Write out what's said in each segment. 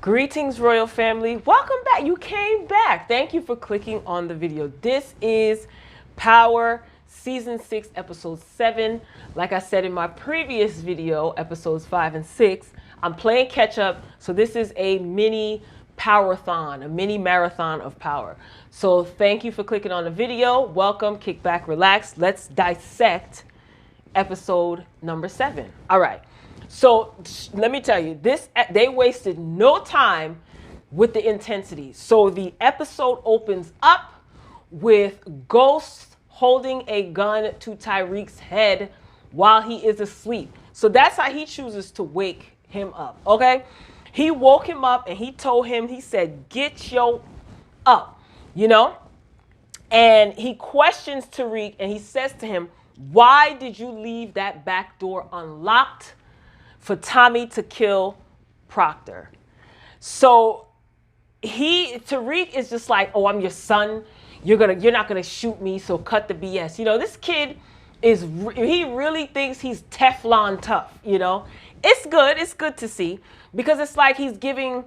Greetings, royal family. Welcome back. You came back. Thank you for clicking on the video. This is Power Season 6, Episode 7. Like I said in my previous video, Episodes 5 and 6, I'm playing catch up. So this is a mini Power-thon, a mini marathon of power. So thank you for clicking on the video. Welcome, kick back, relax. Let's dissect episode number 7. All right. So let me tell you, they wasted no time with the intensity. So the episode opens up with Ghost holding a gun to Tariq's head while he is asleep. So that's how he chooses to wake him up, okay? He woke him up and he told him, he said, get yo up, you know? And he questions Tariq and he says to him, why did you leave that back door unlocked for Tommy to kill Proctor? So Tariq is just like, oh, I'm your son. You're not gonna shoot me, so cut the BS. You know, this kid he really thinks he's Teflon tough, you know? It's good to see, because it's like he's giving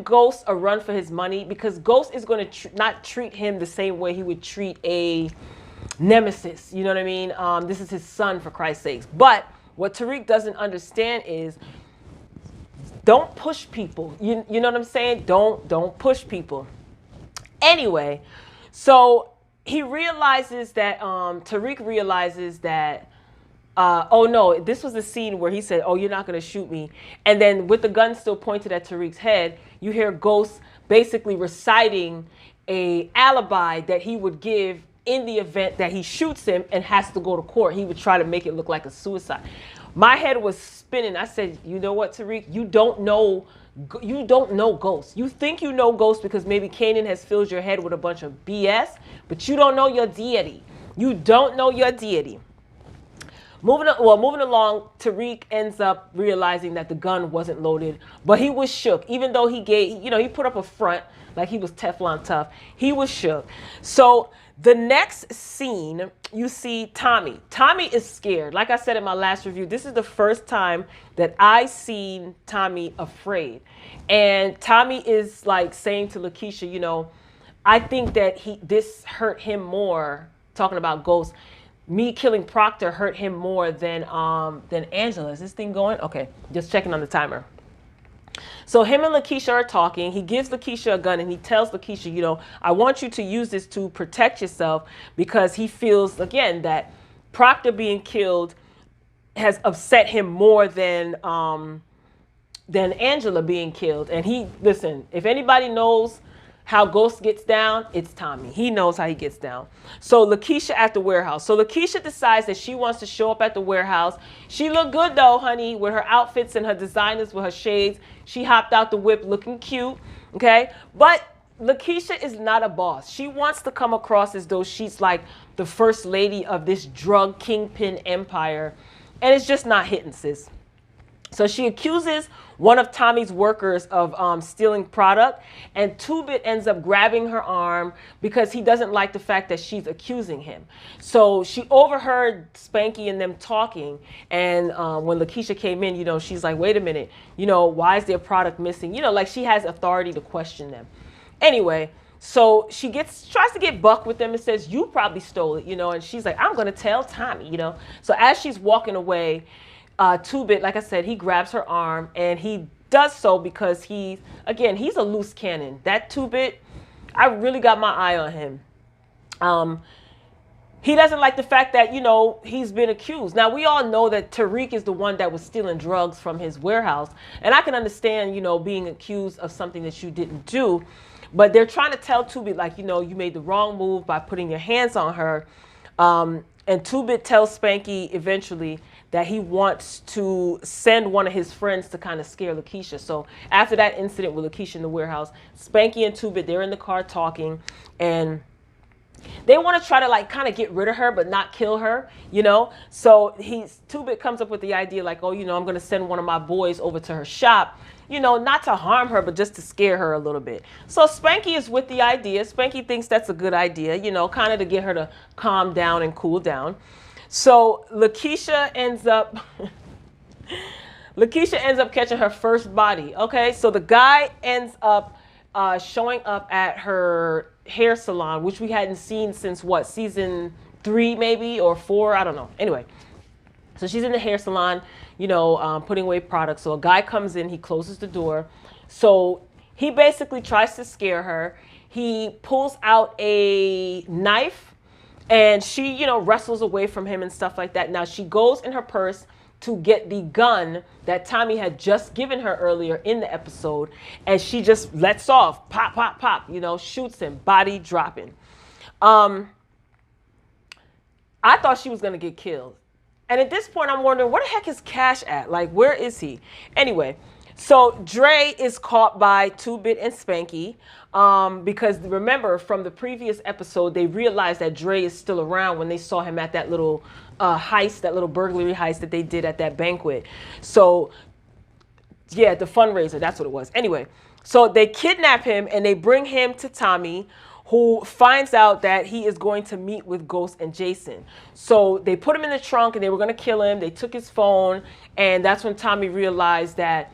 Ghost a run for his money, because Ghost is going to not treat him the same way he would treat a nemesis. You know what I mean? This is his son, for Christ's sakes. But what Tariq doesn't understand is, don't push people. You know what I'm saying? Don't push people. Anyway, so he realizes that Tariq realizes that oh no, this was the scene where he said, oh, you're not going to shoot me. And then with the gun still pointed at Tariq's head, you hear Ghost basically reciting a alibi that he would give in the event that he shoots him and has to go to court. He would try to make it look like a suicide. My head was spinning. I said, you know what, Tariq? You don't know Ghost. You think you know Ghost because maybe Kanan has filled your head with a bunch of BS, but you don't know your deity. You don't know your deity. Moving along, Tariq ends up realizing that the gun wasn't loaded, but he was shook. Even though he put up a front like he was Teflon tough, he was shook. So the next scene, you see Tommy. Tommy is scared. Like I said in my last review, this is the first time that I seen Tommy afraid. And Tommy is like saying to Lakeisha, you know, I think that this hurt him more, talking about Ghost. Me killing Proctor hurt him more than Angela. Is this thing going? Okay, just checking on the timer. So him and Lakeisha are talking. He gives Lakeisha a gun and he tells Lakeisha, you know, I want you to use this to protect yourself, because he feels, again, that Proctor being killed has upset him more than Angela being killed. And listen, if anybody knows how Ghost gets down, it's Tommy. He knows how he gets down. So Lakeisha at the warehouse. So Lakeisha decides that she wants to show up at the warehouse. She looked good though, honey, with her outfits and her designers, with her shades. She hopped out the whip looking cute, okay? But Lakeisha is not a boss. She wants to come across as though she's like the first lady of this drug kingpin empire. And it's just not hitting, sis. So she accuses one of Tommy's workers of stealing product, and Two-Bit ends up grabbing her arm because he doesn't like the fact that she's accusing him. So she overheard Spanky and them talking, and when Lakeisha came in, you know, she's like, wait a minute, you know, why is their product missing? You know, like she has authority to question them. Anyway, so she tries to get buck with them and says, you probably stole it, you know, and she's like, I'm going to tell Tommy, you know. So as she's walking away, Two-Bit, like I said, he grabs her arm, and he does so because he's a loose cannon. That Two-Bit, I really got my eye on him. He doesn't like the fact that, you know, he's been accused. Now, we all know that Tariq is the one that was stealing drugs from his warehouse. And I can understand, you know, being accused of something that you didn't do. But they're trying to tell Two-Bit, like, you know, you made the wrong move by putting your hands on her. And Two-Bit tells Spanky eventually that he wants to send one of his friends to kind of scare Lakeisha. So after that incident with Lakeisha in the warehouse, Spanky and Two-Bit, they're in the car talking, and they want to try to like kind of get rid of her but not kill her, you know. So Two-Bit comes up with the idea like, oh, you know, I'm going to send one of my boys over to her shop, you know, not to harm her, but just to scare her a little bit. So Spanky is with the idea. Spanky thinks that's a good idea, you know, kind of to get her to calm down and cool down. So Lakeisha ends up Lakeisha ends up catching her first body. Okay, so the guy ends up showing up at her hair salon, which we hadn't seen since what, season 3 maybe, or 4, I don't know. Anyway, so she's in the hair salon, putting away products. So a guy comes in, he closes the door. So he basically tries to scare her. He pulls out a knife and she, wrestles away from him and stuff like that. Now she goes in her purse to get the gun that Tommy had just given her earlier in the episode, and she just lets off, pop, pop, pop, shoots him, body dropping. I thought she was gonna get killed. And at this point, I'm wondering, where the heck is Cash at? Like, where is he? Anyway, so Dre is caught by 2-Bit and Spanky because remember from the previous episode, they realized that Dre is still around when they saw him at that little heist, that little burglary heist that they did at that banquet. So, yeah, the fundraiser, that's what it was. Anyway, so they kidnap him and they bring him to Tommy, who finds out that he is going to meet with Ghost and Jason. So they put him in the trunk and they were going to kill him. They took his phone, and that's when Tommy realized that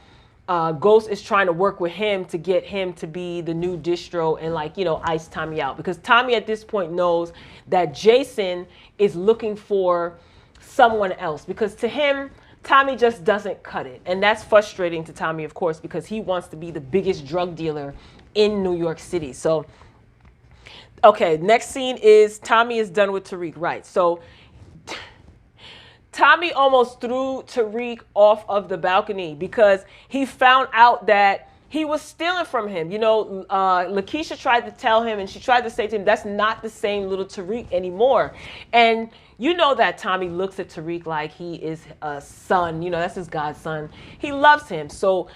Ghost is trying to work with him to get him to be the new distro and ice Tommy out. Because Tommy at this point knows that Jason is looking for someone else. Because to him, Tommy just doesn't cut it. And that's frustrating to Tommy, of course, because he wants to be the biggest drug dealer in New York City. So, okay, next scene is Tommy is done with Tariq. Right, so Tommy almost threw Tariq off of the balcony because he found out that he was stealing from him. Lakeisha tried to tell him, and she tried to say to him, that's not the same little Tariq anymore. And that Tommy looks at Tariq like he is a son. That's his godson. He loves him. So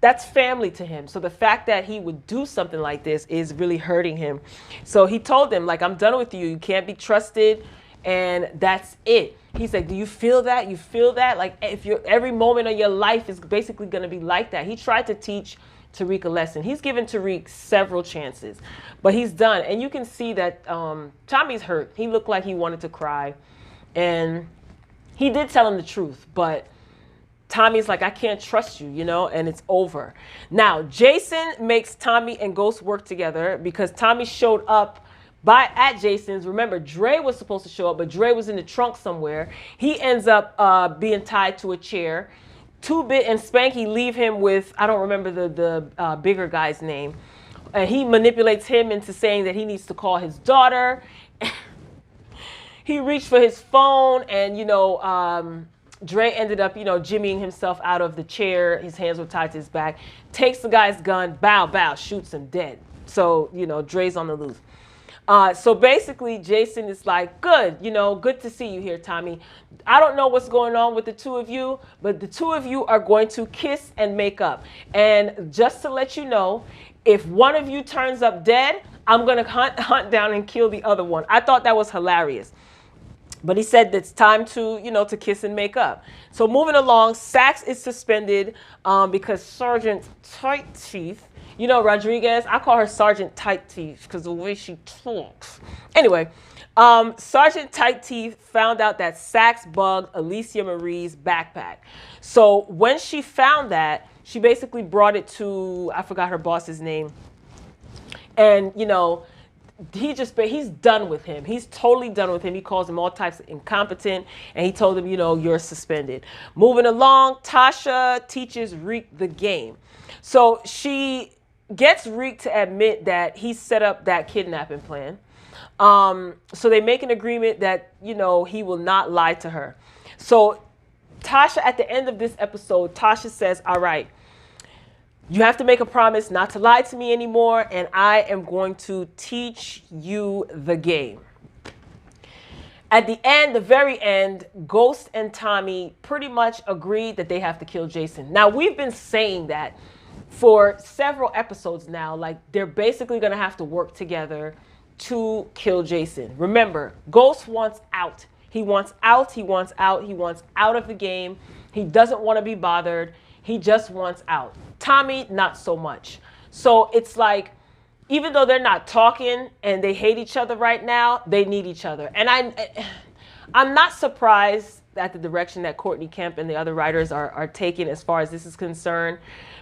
that's family to him. So the fact that he would do something like this is really hurting him. So he told him, I'm done with you. You can't be trusted. And that's it. He's like, do you feel that? You feel that? Like, if every moment of your life is basically going to be like that. He tried to teach Tariq a lesson. He's given Tariq several chances, but he's done. And you can see that Tommy's hurt. He looked like he wanted to cry. And he did tell him the truth, but Tommy's like, I can't trust you, and it's over. Now, Jason makes Tommy and Ghost work together because Tommy showed up at Jason's. Remember, Dre was supposed to show up, but Dre was in the trunk somewhere. He ends up being tied to a chair. 2-Bit and Spanky leave him with, I don't remember the bigger guy's name. And he manipulates him into saying that he needs to call his daughter. He reached for his phone, and, Dre ended up, jimmying himself out of the chair. His hands were tied to his back. Takes the guy's gun, bow, shoots him dead. So, Dre's on the loose. So basically, Jason is like, good to see you here, Tommy. I don't know what's going on with the two of you, but the two of you are going to kiss and make up. And just to let you know, if one of you turns up dead, I'm going to hunt down and kill the other one. I thought that was hilarious. But he said it's time to, to kiss and make up. So moving along, Sax is suspended because Sergeant Tight Teeth, Rodriguez, I call her Sergeant Tight Teeth because the way she talks. Anyway, Sergeant Tight Teeth found out that Sax bugged Alicia Marie's backpack. So when she found that, she basically brought it to, I forgot her boss's name. And, he's done with him. He's totally done with him. He calls him all types of incompetent, and he told him, you're suspended. Moving along, Tasha teaches Reek the game. So she gets Reek to admit that he set up that kidnapping plan. So they make an agreement that, he will not lie to her. So Tasha, at the end of this episode, Tasha says, all right, you have to make a promise not to lie to me anymore, and I am going to teach you the game. At the end, the very end, Ghost and Tommy pretty much agreed that they have to kill Jason. Now, we've been saying that for several episodes now, like they're basically going to have to work together to kill Jason. Remember, Ghost wants out. He wants out, he wants out, he wants out of the game. He doesn't want to be bothered. He just wants out. Tommy, not so much. So it's like, even though they're not talking and they hate each other right now, they need each other. And I'm not surprised at the direction that Courtney Kemp and the other writers are taking as far as this is concerned,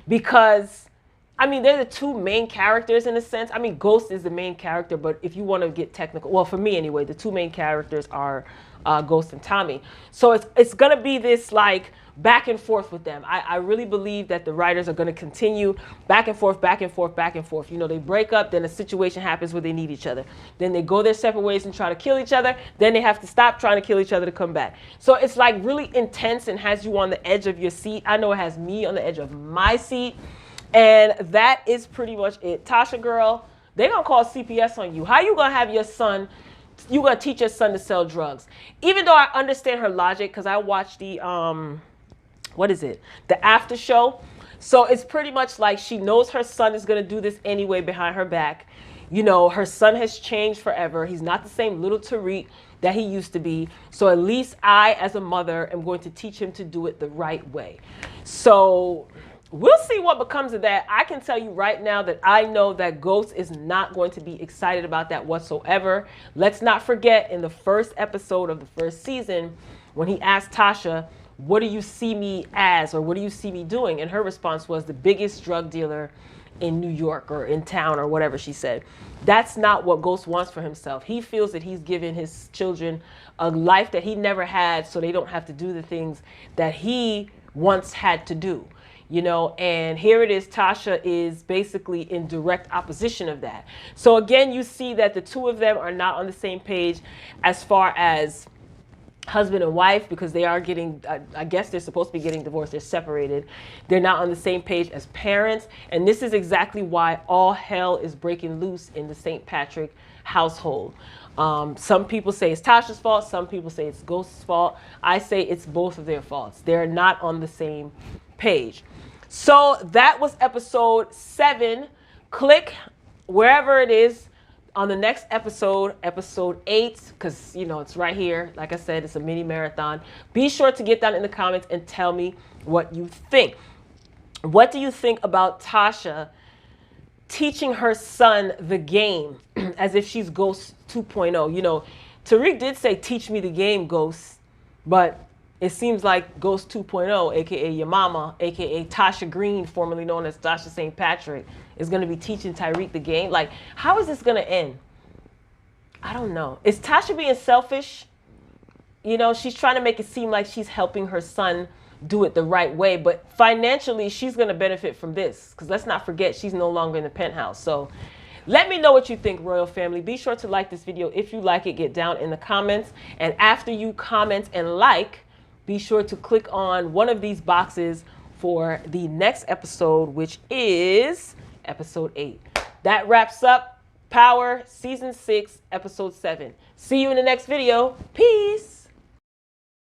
because I mean, they're the two main characters in a sense. I mean, Ghost is the main character, but if you want to get technical, well, for me anyway, the two main characters are Ghost and Tommy. So it's going to be this like back and forth with them. I really believe that the writers are going to continue back and forth, back and forth, back and forth. You know, they break up, then a situation happens where they need each other. Then they go their separate ways and try to kill each other. Then they have to stop trying to kill each other to come back. So it's like really intense and has you on the edge of your seat. I know it has me on the edge of my seat. And that is pretty much it. Tasha, girl, they're going to call CPS on you. How you going to have your son, you going to teach your son to sell drugs? Even though I understand her logic, because I watched the, what is it? The after show. So it's pretty much like she knows her son is going to do this anyway behind her back. You know, her son has changed forever. He's not the same little Tariq that he used to be. So at least I, as a mother, am going to teach him to do it the right way. So we'll see what becomes of that. I can tell you right now that I know that Ghost is not going to be excited about that whatsoever. Let's not forget, in the first episode of the first season, when he asked Tasha, what do you see me as, or what do you see me doing? And her response was the biggest drug dealer in New York or in town or whatever she said. That's not what Ghost wants for himself. He feels that he's given his children a life that he never had, so they don't have to do the things that he once had to do. You know, and here it is, Tasha is basically in direct opposition of that. So again, you see that the two of them are not on the same page as far as husband and wife, because they are getting, I guess they're supposed to be getting divorced. They're separated. They're not on the same page as parents. And this is exactly why all hell is breaking loose in the St. Patrick household. Some people say it's Tasha's fault. Some people say it's Ghost's fault. I say it's both of their faults. They're not on the same page. So that was episode 7. Click wherever it is on the next episode, episode 8, because, you know, it's right here. Like I said, it's a mini marathon. Be sure to get down in the comments and tell me what you think. What do you think about Tasha teaching her son the game as if she's Ghost 2.0? You know, Tariq did say, teach me the game, Ghost. But it seems like Ghost 2.0, a.k.a. your mama, a.k.a. Tasha Green, formerly known as Tasha St. Patrick, is going to be teaching Tariq the game. Like, how is this going to end? I don't know. Is Tasha being selfish? You know, she's trying to make it seem like she's helping her son do it the right way. But financially, she's going to benefit from this. Because let's not forget, she's no longer in the penthouse. So let me know what you think, Royal Family. Be sure to like this video. If you like it, get down in the comments. And after you comment and like, be sure to click on one of these boxes for the next episode, which is episode 8. That wraps up Power Season 6, Episode 7. See you in the next video. Peace.